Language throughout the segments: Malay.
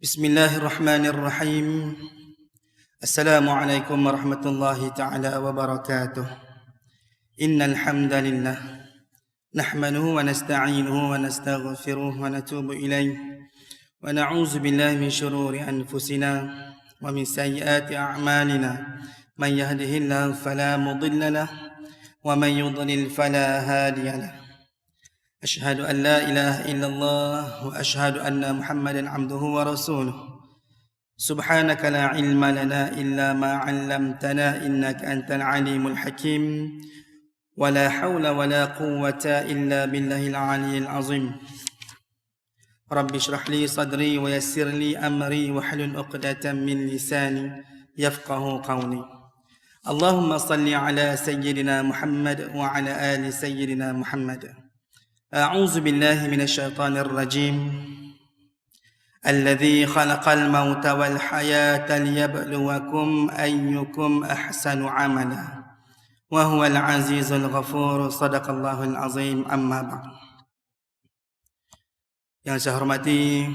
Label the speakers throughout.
Speaker 1: Bismillahirrahmanirrahim. Assalamualaikum warahmatullahi ta'ala wabarakatuh. Innal hamdalillah nahmaduhu wa nasta'inuhu wa nastaghfiruh wa natubu ilayh wa na'udzu billahi min shururi anfusina wa min sayyiati a'malina. Man yahdihillahu fala mudilla lahu wa man yudlil fala hadiya lahu. أشهد أن لا إله إلا الله وأشهد أن محمدا عبده ورسوله سبحانك لا علم لنا إلا ما علمتنا إنك أنت العليم الحكيم ولا حول ولا قوة إلا بالله العلي العظيم رب اشرح لي صدري ويسر لي أمري واحلل عقدة من لساني يفقه قولي اللهم صل على سيدنا محمد وعلى آل سيدنا محمد. أعوذ بالله من الشيطان الرجيم الذي خلق الموت والحياة ليبلوكم أيكم أحسن عملا وهو العزيز الغفور صدق الله العظيم. أما بعد. Yang saya hormati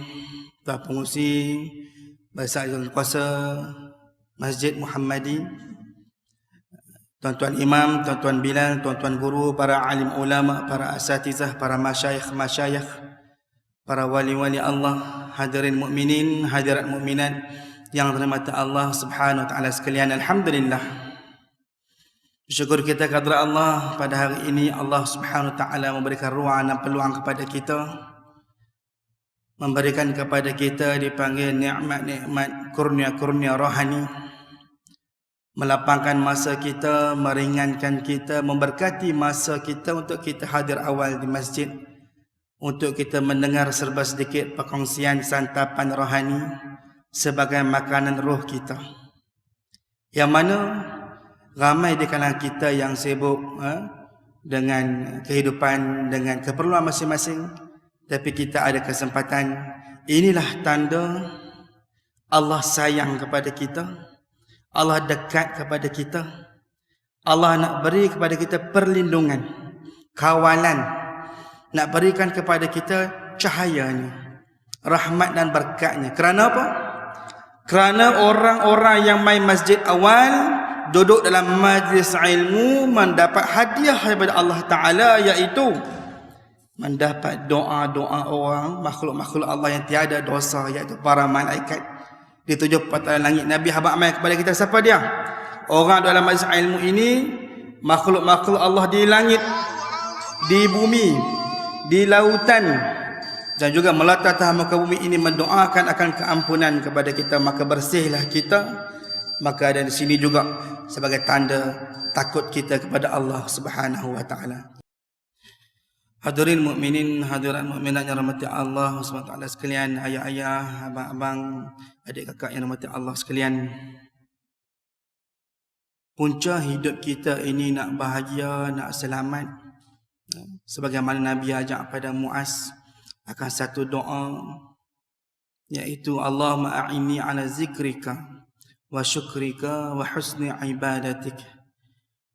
Speaker 1: Tuan Pengurusi Besar Kuasa Masjid Muhammadi, tuan-tuan imam, tuan-tuan bilal, tuan-tuan guru, para alim ulama, para asatizah, para masyayikh, para wali-wali Allah, hadirin mukminin, hadirat mukminat yang dirahmati Allah Subhanahu wa taala sekalian. Alhamdulillah. Bersyukur kita kepada Allah pada hari ini Allah Subhanahu wa taala memberikan ruang dan peluang kepada kita, memberikan kepada kita dipanggil nikmat-nikmat kurnia-kurnia rohani, melapangkan masa kita, meringankan kita, memberkati masa kita untuk kita hadir awal di masjid, untuk kita mendengar serba sedikit perkongsian santapan rohani sebagai makanan roh kita. Yang mana ramai di kalangan kita yang sibuk dengan kehidupan, dengan keperluan masing-masing, tapi kita ada kesempatan. Inilah tanda Allah sayang kepada kita, Allah dekat kepada kita, Allah nak beri kepada kita perlindungan, kawalan, nak berikan kepada kita cahayanya, rahmat dan berkatnya. Kerana apa? Kerana orang-orang yang main masjid awal, duduk dalam majlis ilmu, mendapat hadiah daripada Allah Ta'ala, iaitu mendapat doa-doa orang, makhluk-makhluk Allah yang tiada dosa, iaitu para malaikat. Di tujuh patahan langit. Nabi habaq mai kepada kita, siapa dia? Orang dalam majlis ilmu ini, makhluk-makhluk Allah di langit, di bumi, di lautan, dan juga melata atas muka bumi ini mendoakan akan keampunan kepada kita. Maka bersihlah kita. Maka ada di sini juga sebagai tanda takut kita kepada Allah Subhanahu wa taala. Hadirin mukminin, hadirat mukminat yang rahmati Allah Subhanahu wa taala sekalian, ayah-ayah, abang-abang, adik kakak yang rahmati Allah sekalian. Punca hidup kita ini nak bahagia, nak selamat, sebagaimana Nabi ajak pada Muaz akan satu doa, iaitu Allahumma a'inni ala zikrika wa syukrika wa husni ibadatik.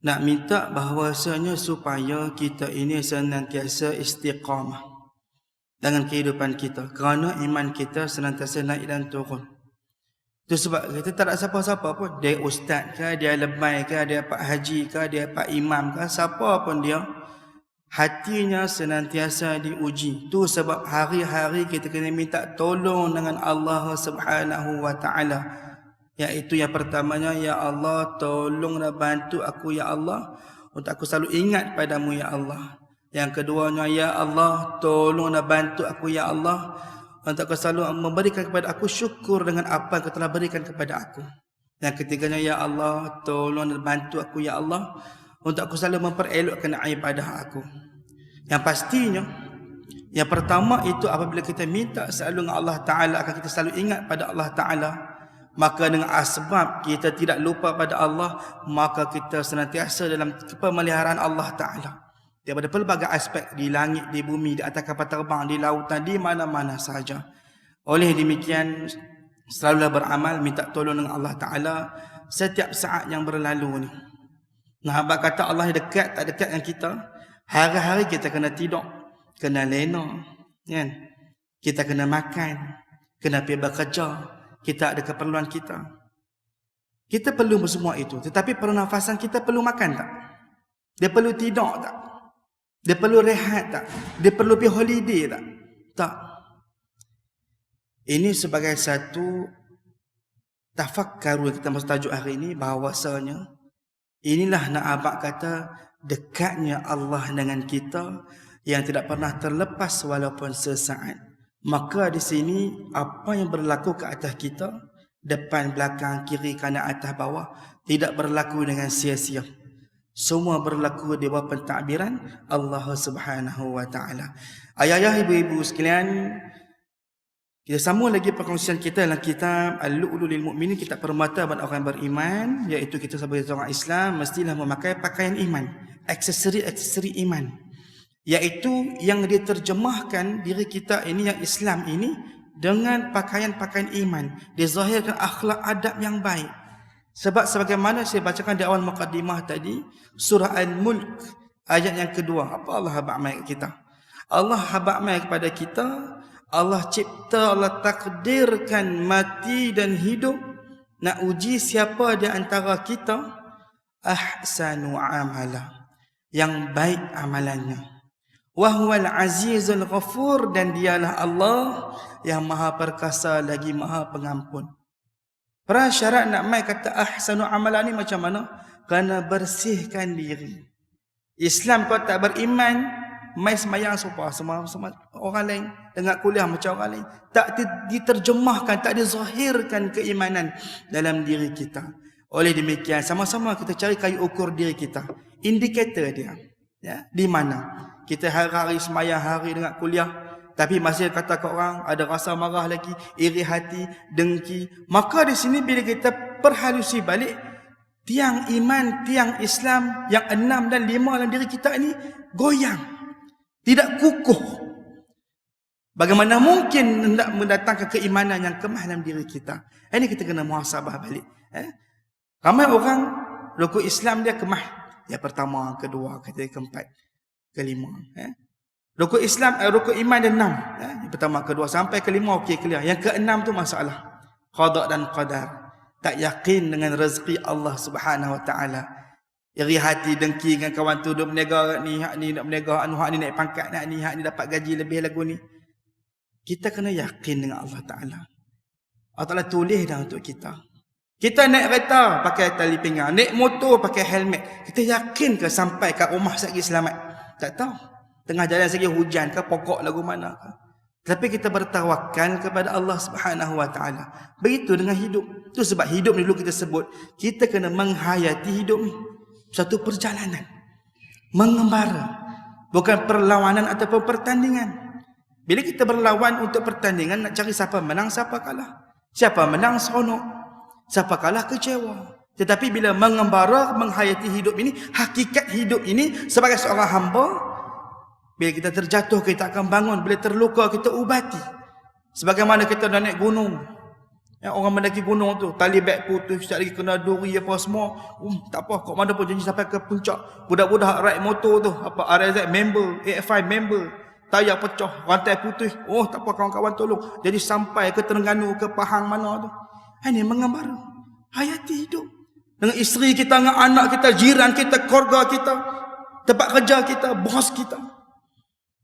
Speaker 1: Nak minta bahawasanya supaya kita ini senantiasa istiqamah dengan kehidupan kita, kerana iman kita senantiasa naik dan turun. Itu sebab kita tak ada siapa-siapa pun, dia ustaz ke, dia lebay ke, dia pak haji ke, dia pak imam ke, siapa pun dia, hatinya senantiasa diuji. Itu sebab hari-hari kita kena minta tolong dengan Allah Subhanahu wa taala. Iaitu yang pertamanya, ya Allah tolonglah bantu aku ya Allah, untuk aku selalu ingat padamu ya Allah. Yang keduanya, ya Allah tolonglah bantu aku ya Allah, untuk aku selalu memberikan kepada aku syukur dengan apa yang kau telah berikan kepada aku. Yang ketiganya, ya Allah tolonglah bantu aku ya Allah, untuk aku selalu memperelokkan ibadah aku. Yang pastinya, yang pertama itu apabila kita minta selalu dengan Allah Ta'ala, akan kita selalu ingat pada Allah Ta'ala. Maka dengan asbab kita tidak lupa pada Allah, maka kita senantiasa dalam pemeliharaan Allah Ta'ala daripada pelbagai aspek, di langit, di bumi, di atas kapal terbang, di lautan, di mana-mana saja. Oleh demikian, selalulah beramal, minta tolong dengan Allah Ta'ala setiap saat yang berlalu ni. Nah, abang kata Allah dekat tak dekat dengan kita, hari-hari kita kena tidur, kena lena, kan? Kita kena makan, kena pergi bekerja, kita ada keperluan kita. Kita perlu semua itu. Tetapi pernafasan kita perlu makan tak? Dia perlu tidur tak? Dia perlu rehat tak? Dia perlu pergi holiday tak? Tak. Ini sebagai satu tafakkur kita masuk tajuk hari ini, bahawasanya inilah nak abang kata dekatnya Allah dengan kita yang tidak pernah terlepas walaupun sesaat. Maka di sini apa yang berlaku ke atas kita, depan, belakang, kiri, kanan, atas, bawah, tidak berlaku dengan sia-sia. Semua berlaku di bawah pentadbiran Allah Subhanahu wa taala. Ayah-ayah, ibu-ibu sekalian, kita sambung lagi perkongsian kita dalam kitab Al-Lu'lu' lil Mu'minin, kitab permata bagi orang beriman, iaitu kita sebagai orang Islam mestilah memakai pakaian iman, aksesori iman, iaitu yang diterjemahkan diri kita ini, yang Islam ini, dengan pakaian-pakaian iman, dizahirkan akhlak adab yang baik. Sebab sebagaimana saya bacakan di awal muqaddimah tadi, surah Al-Mulk ayat yang kedua, apa Allah habaq mai kita? Allah habaq mai kepada kita, Allah cipta, Allah takdirkan mati dan hidup, nak uji siapa di antara kita ahsanu amala, yang baik amalannya. Wa huwal azizul ghafur, dan dialah Allah yang maha perkasa lagi maha pengampun. Prasyarat nak mai kata ahsanu amalan ni macam mana? Kena bersihkan diri. Islam kau tak beriman, mai semayang semua orang lain, dengar kuliah macam orang lain, tak diterjemahkan, tak dizahirkan keimanan dalam diri kita. Oleh demikian, sama-sama kita cari kayu ukur diri kita, indikator dia, ya, di mana kita hari-hari semayang, hari dengar kuliah, tapi masih kata ke orang ada rasa marah lagi, iri hati, dengki. Maka di sini bila kita perhalusi balik, tiang iman, tiang Islam yang 6 dan 5 dalam diri kita ini goyang, tidak kukuh. Bagaimana mungkin hendak mendatangkan keimanan yang kemah dalam diri kita? Ini kita kena muhasabah balik. Ramai orang rukun Islam dia kemah. Yang pertama, kedua, ketiga, keempat, kelima. Rukun Islam, rukun iman dia 6. Yang pertama, kedua, sampai kelima okey clear. Yang keenam tu masalah qada dan qadar. Tak yakin dengan rezeki Allah Subhanahu wa taala. Iri hati, dengki dengan kawan tu, duk berniaga ni, hak ni nak berniaga, hak ni naik pangkat, hak ni dapat gaji lebih lagu ni. Kita kena yakin dengan Allah Taala. Allah Taala tulis dah untuk kita. Kita naik kereta pakai tali pinggang, naik motor pakai helmet. Kita yakin ke sampai kat rumah segi selamat? Tak tahu. Tengah jalan segi hujan ke, pokok lagu mana ke. Tapi kita bertawakal kepada Allah Subhanahu wa taala. Begitu dengan hidup. Itu sebab hidup ni dulu kita sebut, kita kena menghayati hidup ni. Satu perjalanan, mengembara, bukan perlawanan ataupun pertandingan. Bila kita berlawan untuk pertandingan, nak cari siapa menang, siapa kalah. Siapa menang seronok, siapa kalah kecewa. Tetapi bila mengembara, menghayati hidup ini, hakikat hidup ini sebagai seorang hamba, bila kita terjatuh, kita akan bangun. Bila terluka, kita ubati. Sebagaimana kita dah naik gunung, ya, orang mendaki gunung tu, tali beg putus, tak lagi kena duri apa semua. Tak apa, kok mana pun janji sampai ke puncak. Budak-budak ride motor tu, apa RZ member, AF5 member, tayar pecah, rantai putus. Oh, tak apa, kawan-kawan tolong. Jadi sampai ke Terengganu, ke Pahang mana tu. Ini mengembara, hayati hidup. Dengan isteri kita, dengan anak kita, jiran kita, keluarga kita, tempat kerja kita, bos kita.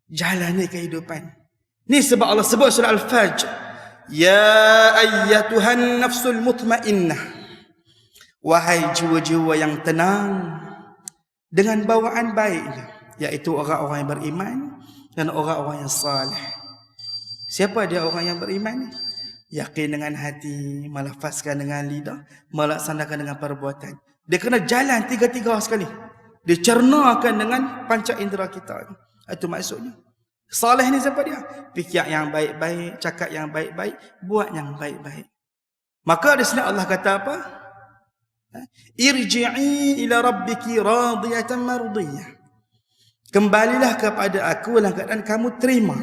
Speaker 1: Jalani kehidupan. Ini sebab Allah sebut surah Al-Fajr, ya ayyatuhan nafsul mutmainnah, wahai jiwa-jiwa yang tenang dengan bawaan baiknya, iaitu orang-orang yang beriman dan orang-orang yang salih. Siapa dia orang yang beriman? Yakin dengan hati, melafazkan dengan lidah, melaksanakan dengan perbuatan. Dia kena jalan tiga-tiga sekali. Dicernakan dengan panca indera kita. Itu maksudnya. Salih ni siapa dia? Fikir yang baik-baik, cakap yang baik-baik, buat yang baik-baik. Maka di sini Allah kata apa? Irji'i ila rabbiki radiyatan mardiyah. Kembalilah kepada aku dalam keadaan kamu terima.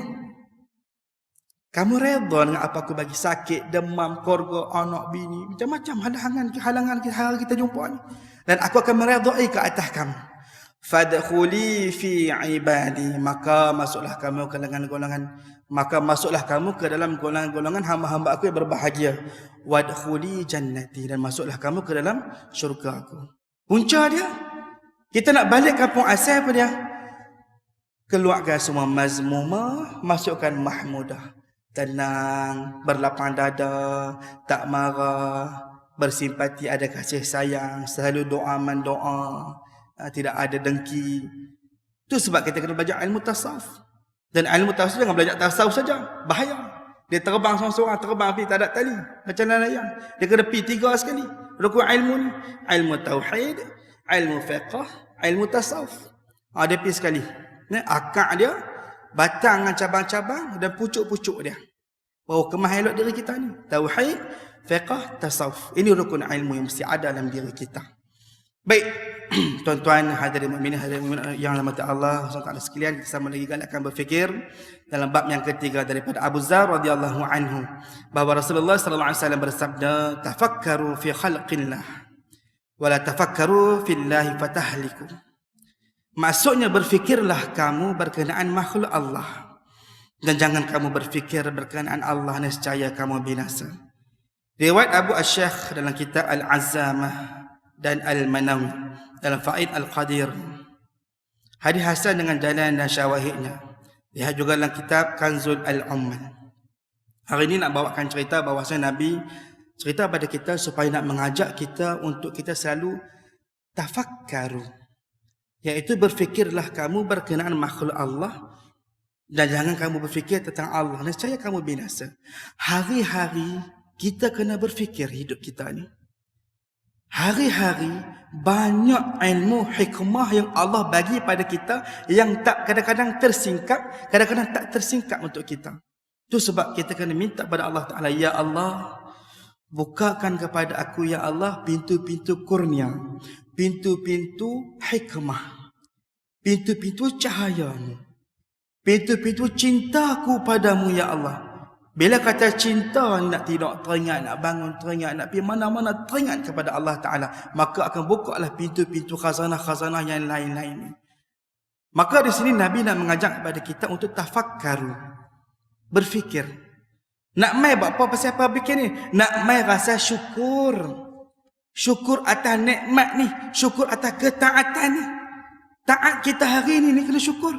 Speaker 1: Kamu redha dengan apa aku bagi, sakit, demam, keluarga, anak, bini, macam-macam halangan kita jumpa ni. Dan aku akan meredai ke atas kamu. Fadkhuli fi ibadi, maka masuklah kamu ke dalam golongan hamba-hamba aku yang berbahagia. Wadkhuli jannati, dan masuklah kamu ke dalam syurga aku. Punca dia, kita nak balik kampung asal apa dia? Keluarga semua mazmumah, masukkan mahmudah. Tenang, berlapang dada, tak marah, bersimpati, ada kasih sayang, selalu doa mendoa, tidak ada dengki. Itu sebab kita kena belajar ilmu tasawuf. Dan ilmu tasawuf jangan belajar tasawuf saja, bahaya. Dia terbang seorang-seorang, terbang pergi tak ada tali, macam layang. Dia kena pergi 3 sekali. Rukun ilmu ni, ilmu tauhid, ilmu fiqh, ilmu tasawuf. Dia pergi sekali. Akak dia, batang dengan cabang-cabang dan pucuk-pucuk dia. Bahawa kemas elok diri kita ni. Tauhid, fiqh, tasawuf. Ini rukun ilmu yang mesti ada dalam diri kita. Baik, tuan-tuan hadirin mukminin yang dirahmati Allah SWT sekalian, kita sama lagi galakkan berfikir dalam bab yang ketiga daripada Abu Dzar radhiyallahu anhu, bahawa Rasulullah sallallahu alaihi wasallam bersabda, tafakkaru fi khalqillah wa la tafakkaru fillahi fatahliku. Maksudnya, berfikirlah kamu berkenaan makhluk Allah, dan jangan kamu berfikir berkenaan Allah, nescaya kamu binasa. Riwayat Abu Asy-Syaikh dalam kitab Al-Azzamah dan Al-Manawi dalam Faid Al-Qadir. Hadis hasan dengan jalan dan syawahidnya. Lihat juga dalam kitab Kanzul Al-Ummal. Hari ini nak bawakan cerita bahawasanya Nabi cerita pada kita supaya nak mengajak kita untuk kita selalu tafakkaru, iaitu berfikirlah kamu berkenaan makhluk Allah, dan jangan kamu berfikir tentang Allah, nescaya kamu binasa. Hari-hari kita kena berfikir hidup kita ni. Hari-hari banyak ilmu hikmah yang Allah bagi pada kita yang tak kadang-kadang tersingkap, kadang-kadang tak tersingkap untuk kita. Itu sebab kita kena minta pada Allah Ta'ala, ya Allah, bukakan kepada aku ya Allah pintu-pintu kurnia, pintu-pintu hikmah, pintu-pintu cahayamu, pintu-pintu cintaku padamu ya Allah. Bila kata cinta, nak tidur teringat, nak bangun teringat, nak pergi mana-mana teringat kepada Allah Ta'ala, maka akan bukalah pintu-pintu khazanah-khazanah yang lain-lain. Maka di sini Nabi nak mengajak kepada kita untuk tafakkaru, berfikir. Nak mai buat apa pasal apa fikir ni? Nak mai rasa syukur. Syukur atas nikmat ni, syukur atas ketaatan ni. Taat kita hari ni kena syukur.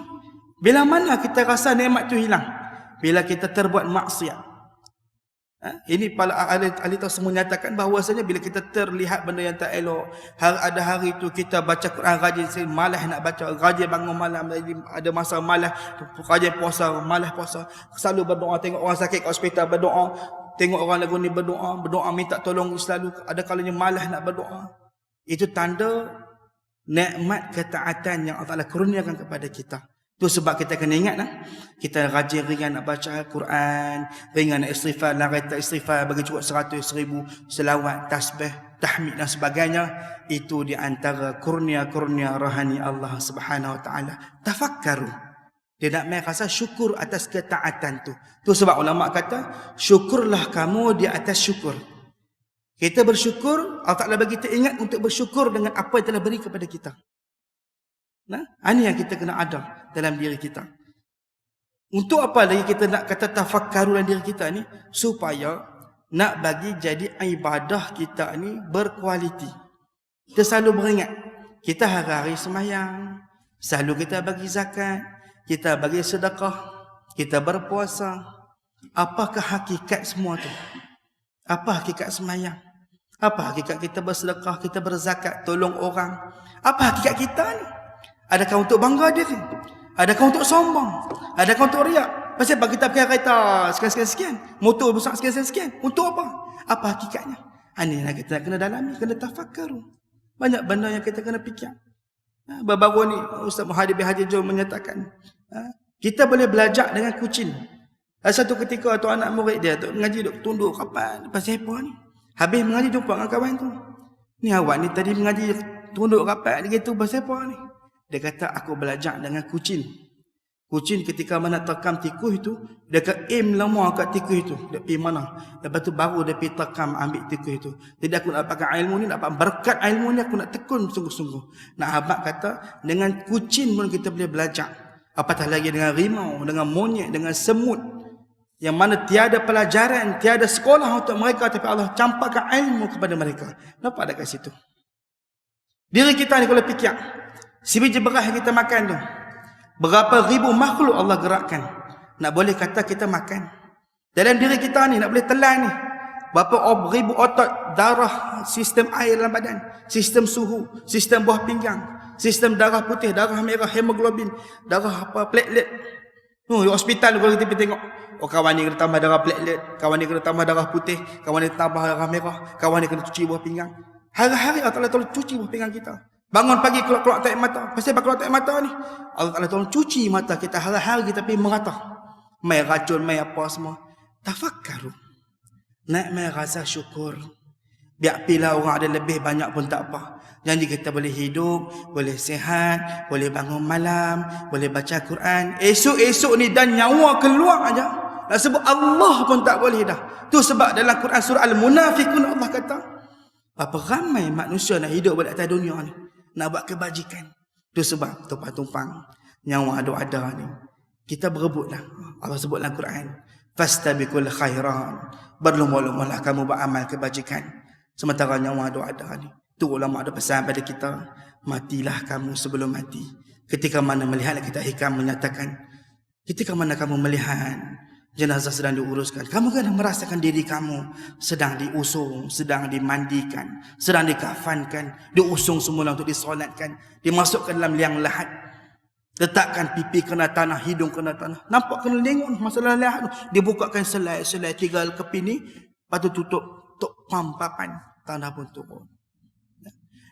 Speaker 1: Bila mana kita rasa nikmat tu hilang? Bila kita terbuat maksiat. Ini para ahli tahu semua nyatakan bahawasanya bila kita terlihat benda yang tak elok, ada hari tu kita baca Quran rajin, malas nak baca, rajin bangun malam, ada masa malas, rajin puasa, malas puasa, selalu berdoa, tengok orang sakit kat hospital berdoa, tengok orang lagu ni berdoa minta tolong, selalu ada kalanya malas nak berdoa. Itu tanda nikmat ketaatan yang Allah Taala kurniakan kepada kita. Tu sebab kita kena ingat kita rajin ringan nak baca Al-Quran, ringan nak istighfar, larita istighfar, bagi cukup 100 ribu selawat, tasbih, tahmid dan sebagainya. Itu di antara kurnia-kurnia rohani Allah Subhanahu Wa Taala. Tafakkaru. Dia nak main rasa syukur atas ketaatan tu. Tu sebab ulama kata, syukurlah kamu di atas syukur. Kita bersyukur, Allah Ta'ala bagi kita ingat untuk bersyukur dengan apa yang telah beri kepada kita. Ini yang kita kena ada dalam diri kita. Untuk apa lagi kita nak kata tafakkaru dalam diri kita ni? Supaya nak bagi jadi ibadah kita ni berkualiti. Kita selalu beringat, kita hari-hari sembahyang, selalu kita bagi zakat, kita bagi sedekah, kita berpuasa. Apakah hakikat semua tu? Apa hakikat sembahyang? Apa hakikat kita bersedekah, kita berzakat, tolong orang? Apa hakikat kita ni? Adakah untuk bangga diri? Adakah untuk sombong? Adakah untuk riak? Pasal apa kita pakai kereta sekian-sekian, motor besar sekian-sekian? Untuk apa? Apa hakikatnya? Ini yang kita kena dalami, kena tafakkaru. Banyak benda yang kita kena fikir. Baru-baru ni Ustaz Muhammad bin Haji Jom menyatakan, kita boleh belajar dengan kucing. Satu ketika tu anak murid dia tu mengaji duk tunduk kapan pasal apa ni? Habis mengaji jumpa dengan kawan tu. Ni awak ni tadi mengaji tunduk kapan gitu pasal apa ni? Dia kata, aku belajar dengan kucing. Kucing ketika mana terkam tikus itu, dia akan aim lama kat tikus itu. Dia pergi mana. Lepas tu baru dia pergi terkam ambil tikus itu. Jadi aku nak pakai ilmu ni, nak berkat ilmu ni, aku nak tekun sungguh-sungguh. Nak abang kata, dengan kucing pun kita boleh belajar. Apatah lagi dengan rimau, dengan monyet, dengan semut. Yang mana tiada pelajaran, tiada sekolah untuk mereka, tapi Allah campakkan ilmu kepada mereka. Nampak ada kat situ. Diri kita ni kalau fikir, si biji beras yang kita makan tu, berapa ribu makhluk Allah gerakkan. Nak boleh kata kita makan. Dalam diri kita ni, nak boleh telan ni, berapa ribu otot, darah, sistem air dalam badan, sistem suhu, sistem buah pinggang, sistem darah putih, darah merah, hemoglobin, darah platelet. Di hospital kalau kita pergi tengok, kawan ni kena tambah darah platelet, kawan ni kena tambah darah putih, kawan ni tambah darah merah, kawan ni kena cuci buah pinggang. Hari-hari Allah Ta'ala tolong cuci buah pinggang kita. Bangun pagi keluar tak air mata. Pasal keluar tak air mata ni, Allah Ta'ala tolong cuci mata kita. Hari-hari kita pergi merata. Mai racun, mai apa semua. Tafakkaru. Nak mai rasa syukur. Biar pilih orang ada lebih banyak pun tak apa. Janji kita boleh hidup, boleh sihat, boleh bangun malam, boleh baca Quran. Esok-esok ni dan nyawa keluar aja. Nak sebut Allah pun tak boleh dah. Tu sebab dalam Quran surah Al-Munafiqun Allah kata, apa ramai manusia nak hidup pada atas dunia ni, nak buat kebajikan. Tu sebab tumpang-tumpang nyawa ada ni. Kita berebutlah. Allah sebut dalam Quran, fastabiqul khairan. Berlumba-lumbalah kamu beramal kebajikan. Sementara nyawa ada ni. Tu ulama ada pesan pada kita, matilah kamu sebelum mati. Ketika mana melihat kita hikam menyatakan, ketika mana kamu melihat jenazah sedang diuruskan, kamu kan merasakan diri kamu sedang diusung, sedang dimandikan, sedang dikafankan, diusung semula untuk disolatkan, dimasukkan dalam liang lahat, letakkan pipi kena tanah, hidung kena tanah. Nampak kena tengok masalah lahat tu. Dibukakan selai-selai 3 keping ni, lepas tu tutup papan, tanah pun turun.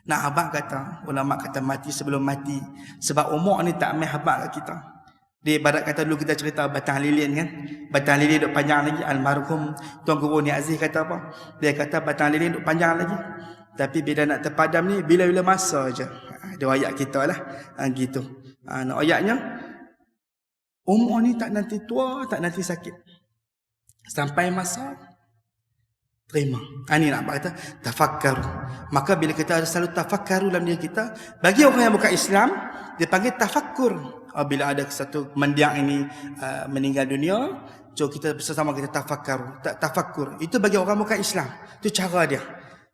Speaker 1: Nah, abang kata, ulama kata mati sebelum mati. Sebab umur ni tak main habaq kat kita. Dia ibarat kata dulu kita cerita Batang Lilin kan. Batang Lilin duk panjang lagi. Almarhum Tuan Guru Ni Aziz kata apa? Dia kata Batang Lilin duk panjang lagi. Tapi bila nak terpadam ni, bila-bila masa je. Dia ayat kita lah. Gitu. Nak ayatnya, umur ni tak nanti tua, tak nanti sakit. Sampai masa terima. Ini nak kata tafakkaru. Maka bila kita ada selalu tafakkaru dalam diri kita, bagi orang yang bukan Islam, dia panggil tafakkur. Bila ada satu mendiang ini meninggal dunia, so kita bersama kita tafakkaru. Tafakkur. Itu bagi orang bukan Islam. Itu cara dia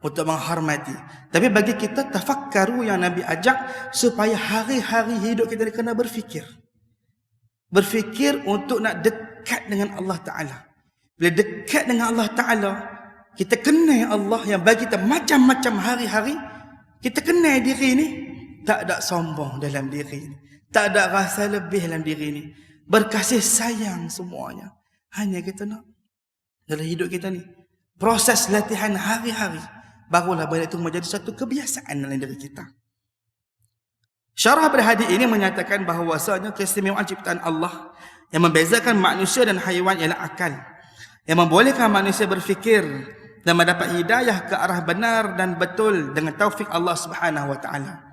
Speaker 1: untuk menghormati. Tapi bagi kita tafakkaru yang Nabi ajak supaya hari-hari hidup kita kena berfikir. Berfikir untuk nak dekat dengan Allah Ta'ala. Bila dekat dengan Allah Ta'ala, kita kenal Allah yang bagi kita macam-macam hari-hari. Kita kenal diri ni, tak ada sombong dalam diri ni, tak ada rasa lebih dalam diri ni, berkasih sayang semuanya. Hanya kita nak dalam hidup kita ni, proses latihan hari-hari, barulah benda itu menjadi satu kebiasaan dalam diri kita. Syarah pada hadis ini menyatakan bahawasanya keistimewaan ciptaan Allah yang membezakan manusia dan haiwan ialah akal, yang membolehkan manusia berfikir dan mendapat hidayah ke arah benar dan betul dengan taufik Allah Subhanahu wa taala.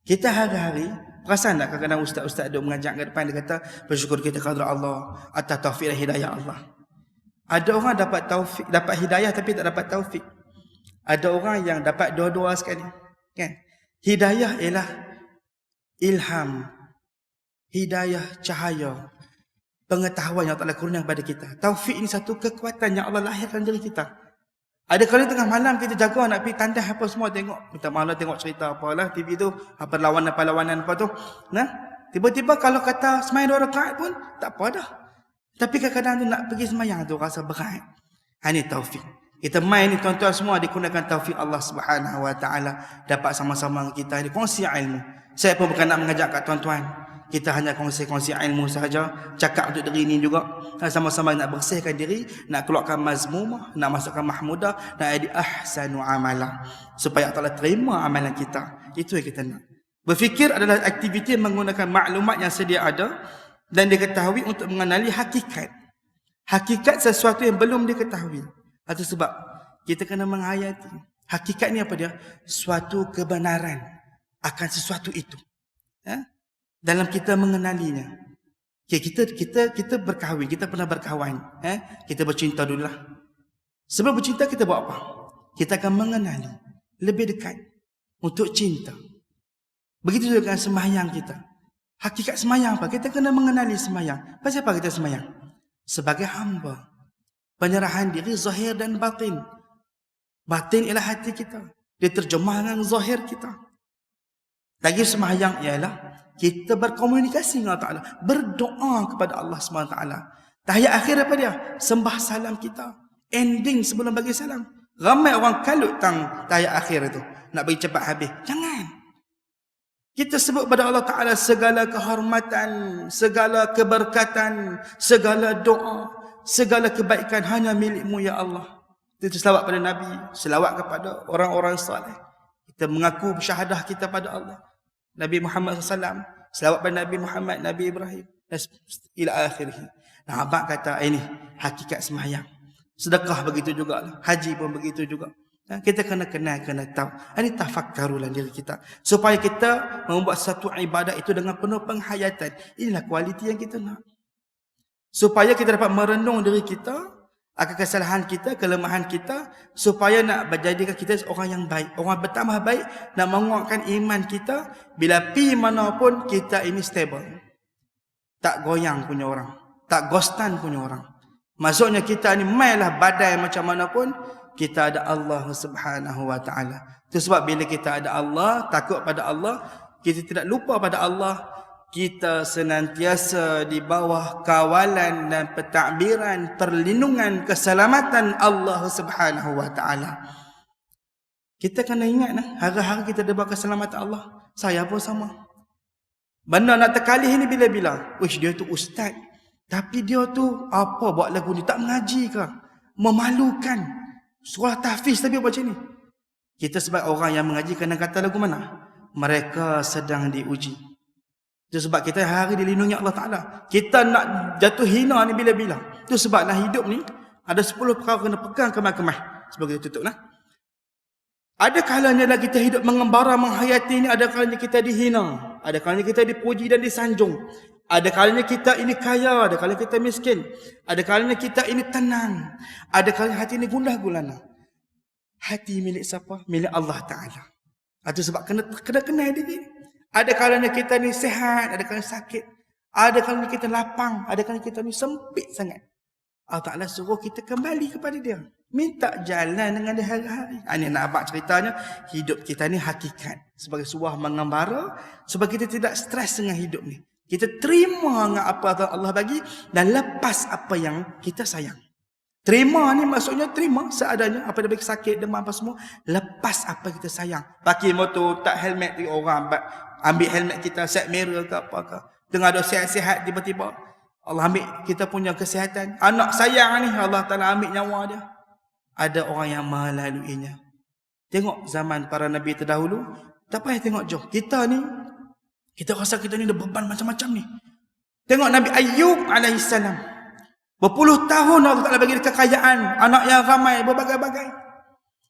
Speaker 1: Kita hari-hari perasan tak kadang-kadang ustaz-ustaz duk mengajar kat depan, dia kata bersyukur kita kepada Allah atas taufik dan hidayah Allah. Ada orang dapat taufik, dapat hidayah tapi tak dapat taufik. Ada orang yang dapat dua-dua sekali, kan? Hidayah ialah ilham, hidayah cahaya, pengetahuan yang Allah kurniakan kepada kita. Taufik ini satu kekuatan yang Allah lahirkan diri kita. Ada kali tengah malam kita jaga nak pergi tandas apa semua, tengok minta malam tengok cerita apalah TV tu, apa perlawanan apa tu. Nah, tiba-tiba kalau kata sembahyang 2 rakaat pun tak apa dah. Tapi kadang-kadang tu nak pergi sembahyang tu rasa berat. Ini taufik. Kita main ni tuan-tuan semua digunakan taufik Allah Subhanahu wa taala, dapat sama-sama dengan kita ni kongsi ilmu. Saya pun bukan nak mengajak kat tuan-tuan, kita hanya kongsi-kongsi ilmu sahaja, cakap untuk diri ni juga, sama-sama nak bersihkan diri, nak keluarkan mazmumah, nak masukkan mahmudah, nak jadi ahsanu amala, supaya Allah terima amalan kita. Itu yang kita nak. Berfikir adalah aktiviti menggunakan maklumat yang sedia ada dan diketahui untuk mengenali hakikat. Hakikat sesuatu yang belum diketahui. Itu sebab kita kena menghayati. Hakikat ni apa dia? Suatu kebenaran akan sesuatu itu. Dalam kita mengenalinya. Okay, kita berkahwin, kita pernah berkawan, kita bercinta dululah. Sebelum bercinta kita buat apa? Kita akan mengenali lebih dekat untuk cinta. Begitu juga dengan sembahyang kita. Hakikat sembahyang apa? Kita kena mengenali sembahyang. Pasal apa kita sembahyang? Sebagai hamba. Penyerahan diri zahir dan batin. Batin ialah hati kita. Dia terjemah dengan zahir kita. Lagi sembahyang ialah kita berkomunikasi dengan Allah Ta'ala. Berdoa kepada Allah SWT. Tahiyat akhir apa dia? Sembah salam kita. Ending sebelum bagi salam. Ramai orang kalut tang tahiyat akhir itu. Nak bagi cepat habis. Jangan. Kita sebut pada Allah Ta'ala segala kehormatan, segala keberkatan, segala doa, segala kebaikan hanya milikmu ya Allah. Itu selawat pada Nabi, selawat kepada orang-orang saleh. Kita mengaku syahadah kita pada Allah. Nabi Muhammad SAW, selawat pada Nabi Muhammad, Nabi Ibrahim, ila akhirih. Nah, abang kata ini hakikat sembahyang. Sedekah begitu juga, haji pun begitu juga. Kita kena kenal, kena tahu. Ini tafakkarulah diri kita. Supaya kita membuat satu ibadat itu dengan penuh penghayatan. Inilah kualiti yang kita nak. Supaya kita dapat merenung diri kita, akan kesalahan kita, kelemahan kita. Supaya nak menjadikan kita orang yang baik. Orang bertambah baik, nak menguatkan iman kita. Bila pi mana pun kita ini stable. Tak goyang punya orang. Tak ghostan punya orang. Maksudnya kita ni mainlah badai macam mana pun. Kita ada Allah Subhanahu wa ta'ala. Itu sebab bila kita ada Allah, takut pada Allah, kita tidak lupa pada Allah, kita senantiasa di bawah kawalan dan pentadbiran, perlindungan, keselamatan Allah Subhanahu wa ta'ala. Kita kena ingat hari-hari kita di bawah keselamatan Allah. Saya pun sama. Benda nak terkalih ini bila-bila. Wish, dia tu ustaz. Tapi dia tu apa buat lagu ni? Tak mengaji ke? Memalukan. Surah tahfiz tapi macam ni. Kita sebagai orang yang mengaji kena kata lagu mana? Mereka sedang diuji. Itu sebab kita hari dilindungi Allah Ta'ala. Kita nak jatuh hina ni bila-bila. Itu sebablah hidup ni ada 10 perkara kena pegang kemah-kemah. Sebab kita tutup lah. Ada kalanya lah kita hidup mengembara, menghayati ni. Ada kalanya kita dihina. Ada kalanya kita dipuji dan disanjung. Ada kalanya kita ini kaya, ada kalanya kita miskin. Ada kalanya kita ini tenang. Ada kalanya hati ini gundah gulana. Hati milik siapa? Milik Allah Ta'ala. Itu sebab kena kenal diri. Ada kalanya kita ni sihat, ada kalanya sakit. Ada kalanya kita lapang, ada kalanya kita ni sempit sangat. Allah Ta'ala suruh kita kembali kepada dia. Minta jalan dengan dia hari-hari. Ini nak abang ceritanya, hidup kita ni hakikat. Sebagai sebuah mengembara, sebab kita tidak stres dengan hidup ni. Kita terima dengan apa Allah bagi dan lepas apa yang kita sayang. Terima ni maksudnya terima seadanya. Apa dia bagi sakit, demam apa semua. Lepas apa kita sayang. Pakai motor, tak helmet di orang. Ambil helmet kita, set mirror ke apa ke. Tengah ada sihat-sihat tiba-tiba. Allah ambil kita punya kesihatan. Anak sayang ni Allah Ta'ala ambil nyawa dia. Ada orang yang melaluinya. Tengok zaman para Nabi terdahulu. Tak payah tengok jauh. Kita ni, kita rasa kita ni ada beban macam-macam ni. Tengok Nabi Ayyub alaihissalam. Berpuluh tahun Allah Ta'ala bagi dia kekayaan. Anak yang ramai, berbagai-bagai.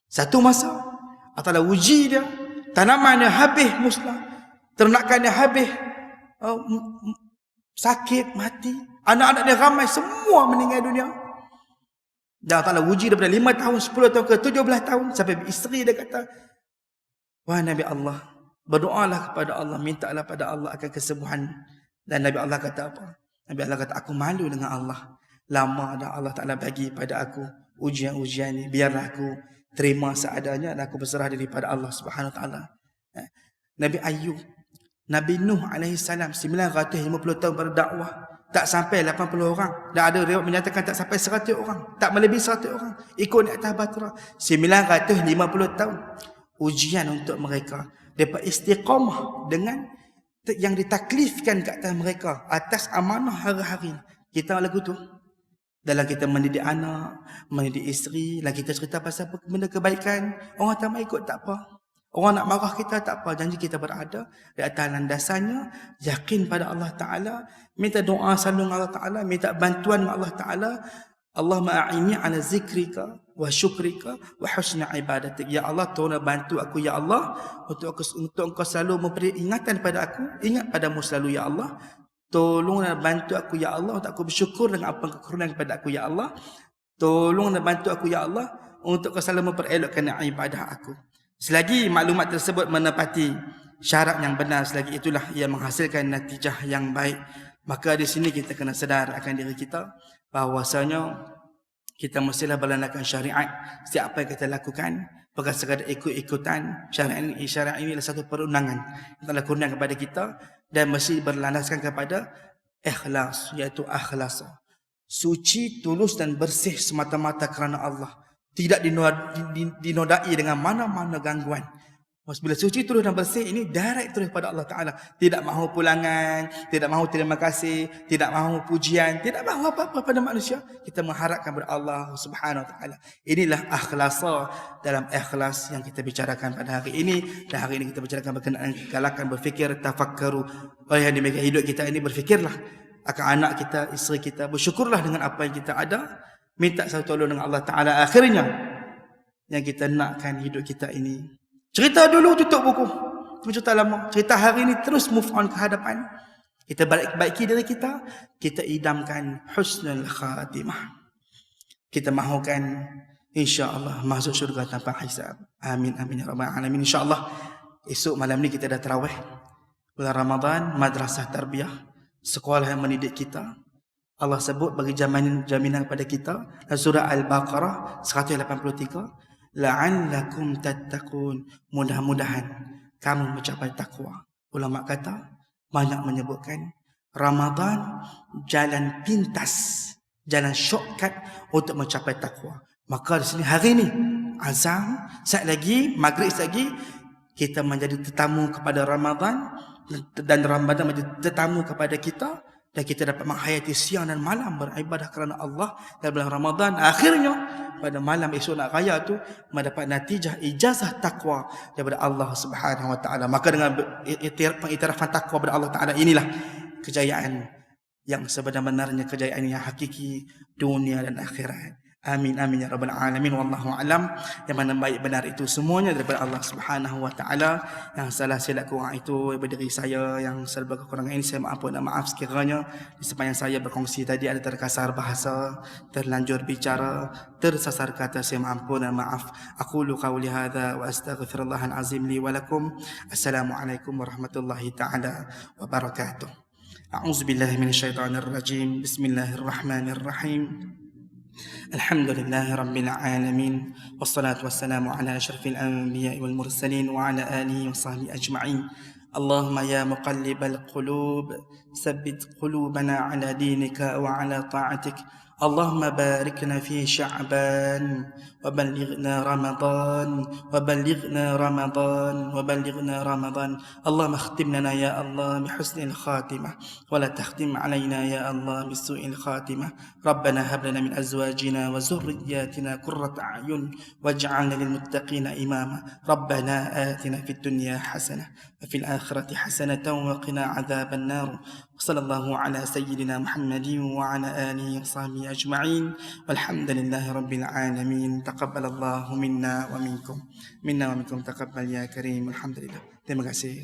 Speaker 1: Satu masa, Allah Ta'ala uji dia. Tanaman dia habis musnah. Ternakan dia habis. Sakit, mati. Anak-anak dia ramai, semua meninggal dunia. Dan Allah Ta'ala uji daripada 5 tahun, 10 tahun ke 17 tahun. Sampai isteri dia kata, wahai Nabi Allah, berdoalah kepada Allah, mintalah pada Allah akan kesembuhan. Dan Nabi Allah kata apa? Nabi Allah kata, aku malu dengan Allah. Lama dah Allah Ta'ala bagi pada aku ujian-ujian ni. Biarlah aku terima seadanya dan aku berserah diri pada Allah Subhanahu Wa Ta'ala. Nabi Ayyub, Nabi Nuh alaihissalam 950 tahun berdakwah. Tak sampai 80 orang. Dan ada riwayat menyatakan tak sampai 100 orang. Tak melebihi 100 orang. Ikut di atas batra. 950 tahun. Ujian untuk mereka. Mereka istiqamah dengan yang ditaklifkan ke atas mereka. Atas amanah hari-hari. Kita lagu tu. Dalam kita mendidik anak, mendidik isteri, dalam kita cerita pasal benda kebaikan. Orang tak mau ikut tak apa. Orang nak marah kita tak apa. Janji kita berada di atas landasannya. Yakin pada Allah Ta'ala. Minta doa selalu dengan Allah Ta'ala. Minta bantuan dengan Allah Ta'ala. Allahumma a'inni ala zikrika wa syukrika wa husna ibadatik. Ya Allah, tolong bantu aku ya Allah untuk engkau selalu memberi ingatan pada aku. Ingat padamu selalu ya Allah. Tolong dan bantu aku ya Allah untuk aku bersyukur dengan apa yang kau kurniakan kepada aku ya Allah. Tolong dan bantu aku ya Allah untuk kau selalu memperelokkan ibadah aku. Selagi maklumat tersebut menepati syarat yang benar, selagi itulah ia menghasilkan natijah yang baik. Maka di sini kita kena sedar akan diri kita bahawasanya kita mestilah berlandaskan syariat. Setiap apa yang kita lakukan bukan sekadar ikut-ikutan. Syariat ini adalah satu perundangan yang telah kurniakan kepada kita dan mesti berlandaskan kepada ikhlas, iaitu akhlas. Suci, tulus dan bersih semata-mata kerana Allah. Tidak dinodai dengan mana-mana gangguan. Bila suci, tulus dan bersih ini direct terus pada Allah Ta'ala. Tidak mahu pulangan, tidak mahu terima kasih, tidak mahu pujian, tidak mahu apa-apa pada manusia. Kita mengharapkan kepada Allah Subhanahu Wa Ta'ala. Inilah akhlasa dalam ikhlas yang kita bicarakan pada hari ini. Dan hari ini kita bicarakan berkenaan galakan berfikir, tafakkaru. Oleh yang demikian hidup kita ini berfikirlah akan anak kita, isteri kita. Bersyukurlah dengan apa yang kita ada. Minta satu tolong dengan Allah Ta'ala. Akhirnya yang kita nakkan hidup kita ini. Cerita dulu tutup buku. Cerita lama. Cerita hari ini terus move on ke hadapan. Kita baiki diri kita. Kita idamkan husnul khatimah. Kita mahukan insya-Allah masuk syurga tanpa hisab. Amin amin ya rabbal alamin. Insya-Allah esok malam ni kita dah tarawih. Bulan Ramadan, madrasah tarbiyah, sekolah yang mendidik kita. Allah sebut bagi jaminan kepada kita dalam surah Al-Baqarah 183. La'allakum tattaqun. Mudah-mudahan kamu mencapai takwa. Ulama kata banyak menyebutkan Ramadan jalan pintas, jalan shortcut untuk mencapai takwa. Maka di sini hari ini azam, saat lagi maghrib lagi kita menjadi tetamu kepada Ramadan dan Ramadan menjadi tetamu kepada kita dan kita dapat menghayati siang dan malam beribadah kerana Allah dalam bulan Ramadan. Akhirnya pada malam esok nak raya tu mendapat natijah ijazah takwa daripada Allah Subhanahu Wa Taala. Maka dengan pengiktirafan takwa kepada Allah Taala inilah kejayaan yang sebenar-benarnya, kejayaan yang hakiki dunia dan akhirat. Amin amin ya rabbal alamin. Wallahu alam. Yang mana baik benar itu semuanya daripada Allah Subhanahu Wa Taala. Yang salah silap kurang itu daripada diri saya, yang serba kekurangan ini saya maafkan dan maaf sekiranya di sepanjang saya berkongsi tadi ada terkasar bahasa, terlanjur bicara, tersasar kata, saya maafkan dan maaf. Aqulu qawli hadza wa astaghfirullahal azim li wa lakum. Assalamualaikum warahmatullahi taala wabarakatuh. A'udzubillahi minasyaitonir rajim. Bismillahirrahmanirrahim. الحمد لله رب العالمين والصلاة والسلام على أشرف الأنبياء والمرسلين وعلى آله وصحبه أجمعين. اللهم يا مقلب القلوب ثبت قلوبنا على دينك وعلى طاعتك. اللهم بارك لنا في شعبان وبلغنا رمضان وبلغنا رمضان وبلغنا رمضان. اللهم اختم لنا يا الله بحسن الخاتمة ولا تختم علينا يا الله بسوء الخاتمة. ربنا هب لنا من أزواجنا وذرياتنا قرة أعين واجعلنا للمتقين إماما. ربنا آتنا في الدنيا حسنة وفي الآخرة حسنة وقنا عذاب النار. وصلى الله على سيدنا محمد وعلى آله وصحبه أجمعين والحمد لله رب العالمين. تقبل الله منا ومنكم تقبل يا كريم. الحمد لله. Terima kasih.